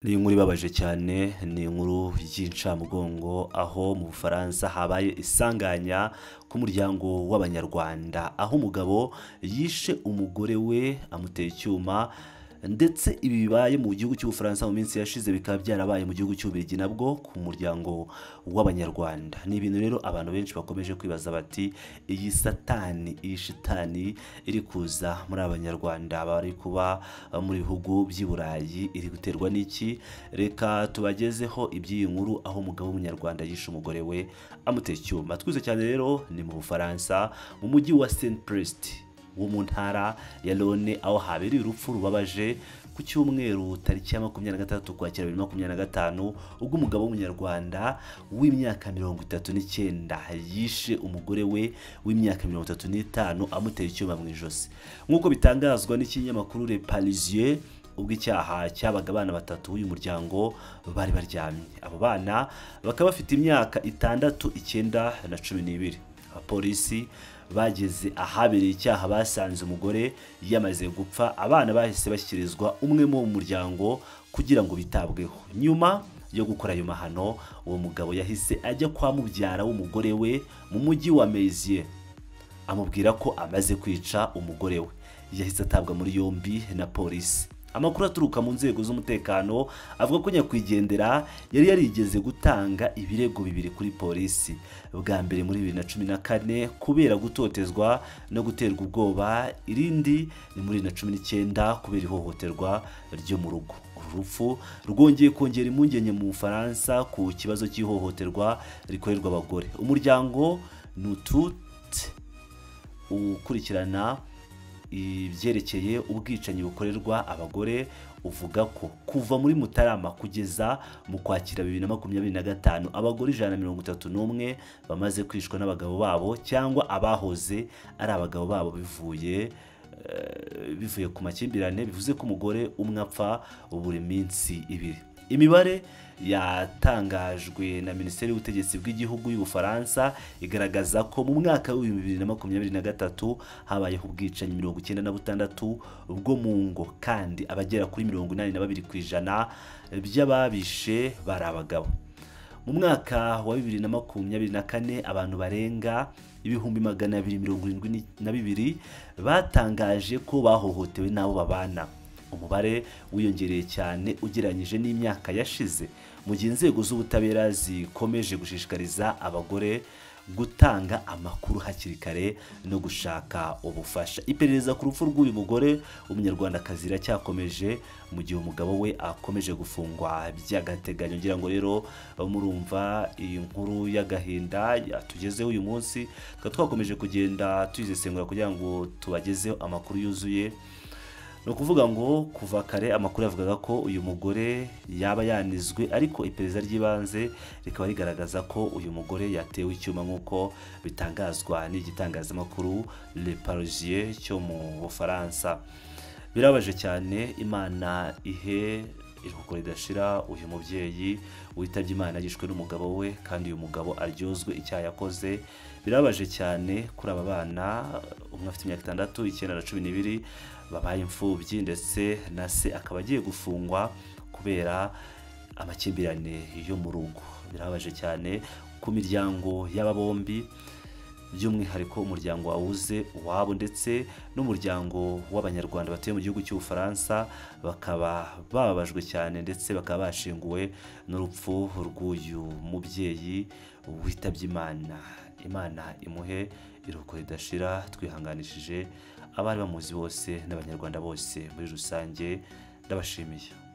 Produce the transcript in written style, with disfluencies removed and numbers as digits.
Ni inkuru ibabaje cyane, ni inkuru y'incamugongo aho mu Bufaransa habaye isanganya ku muryango w'Abanyarwanda, aho umugabo yishe umugore we amuteye icyuma, ndetse ibi bibaye mu gihugu cy'Ubufaransa mu minsi yashize, bikaba byarabaye mu gihugu cy'Ububiligi nabwo ku muryango w'Abanyarwanda. Ni ibintu rero abantu benshi bakomeje kwibaza bati iyi satani, iyi shitani iri kuza muri Abanyarwanda bari kuba muri bihugu by'i Burayi iri guterwa n'iki? Reka tubagezeho iby'iyi nkuru aho umugabo w'Umunyarwanda yishe umugore we amuteye icyuma. Twize cyane rero ni mu Bufaransa mu mujyi wa Saint-Priest wo mu ntara ya Rhône, aho habereye urupfu rubabaje ku cyumweru tariki ya 26 Ukwakira 2025 ubwo umugabo w'Umunyarwanda w'imyaka 39 yishe umugore we w'imyaka 35 amuteye icyuma mu ijosi. Nk'uko bitangazwa n'ikinyamakuru Le Parisien, ubwo icyaha cyabaga abana batatu uyu muryango bari baryamye. Abo bana bakaba bafite imyaka 6, 9 na 12. Abapolisi bageze ahabereye icyaha basanze umugore yamaze gupfa. Abana bahise bashyikirizwa umwe mu muryango kugira ngo bitabweho. Nyuma yo gukora ayo mahano, uwo mugabo yahise ajya kwa mubyara w'umugore we mu mujyi wa Mézières amubwira ko amaze kwica umugore we. Yahise atabwa muri yombi na polisi. Amakuru aturuka mu nzego z'umutekano avuga ko nyakwigendera yari yarigeze gutanga ibirego bibiri kuri polisi, bwa mbere muri 2014 kubera gutotezwa no guterwa ubwoba, irindi ni muri 2019 kubera ihohoterwa ryo mu rugo. Uru rupfu rwongeye kongera impungenge mu Bufaransa ku kibazo cy'ihohoterwa rikorerwa abagore. Umuryango Nutut ukurikirana ibyerekeye ubwicanyi bukorerwa abagore uvuga ko kuva muri Mutarama kugeza mu Kwakira 2025 abagore 131 bamaze kwishwa n'abagabo babo cyangwa abahoze ari abagabo babo bivuye ku makimbirane, bivuze ko umugore umwe apfa buri minsi 2. Imibare yatangajwe na Minisiteri y'Ubutegetsi bw'Igihugu y'Ubufaransa igaragaza ko mu mwaka wa 2023 habayeho ubwicanyi 96 bwo mu ngo, kandi abagera kuri 82% by'ababishe bari abagabo. Mu mwaka wa 2024 abantu barenga 272,000 batangaje ko bahohotewe n'abo babana. Umubare wiyongereye cyane ugereranyije n'imyaka yashize, mu gihe inzego z'ubutabera zikomeje gushishikariza abagore gutanga amakuru hakiri kare no gushaka ubufasha. Iperereza ku rupfu rw'uyu mugore w'Umunyarwandakazi racyakomeje mu gihe umugabo we akomeje gufungwa by'agateganyo. Ngira ngo rero murumva iyi nkuru y'agahinda yatugezeho uyu munsi, twakomeje kugenda tuyisesengura kugira ngo tubagezeho amakuru yuzuye. No kuvuga ngo kuva kare amakuru yavugaga ko uyu mugore yaba yanizwe, ariko iperereza ry'ibanze rikaba rigaragaza ko uyu mugore yatewe icyuma nk'uko bitangazwa n'igitangazamakuru Le Parisien cyo mu Bufaransa. Birabaje cyane, Imana ihe iruhuko ridashira uyu mubyeyi witabye Imana yishwe n'umugabo we, kandi uyu mugabo aryozwe icyaha yakoze. Birabaje cyane kuri aba bana, umwe afite imyaka 6, 9 na 12 babaye imfubyi, ndetse na se akaba agiye gufungwa kubera amakimbirane yo mu rugo. Birabaje cyane ku miryango y'aba bombi, by'umwihariko umuryango wawuze wabo ndetse n'umuryango w'Abanyarwanda batuye mu gihugu cy'Ubufaransa, bakaba bababajwe cyane ndetse bakaba bashinguwe n'urupfu rw'uyu mubyeyi witabye Imana. Imana imuhe iruhuko ridashira, twihanganishije abari bamuzi bose n'Abanyarwanda bose muri rusange. Ndabashimiye.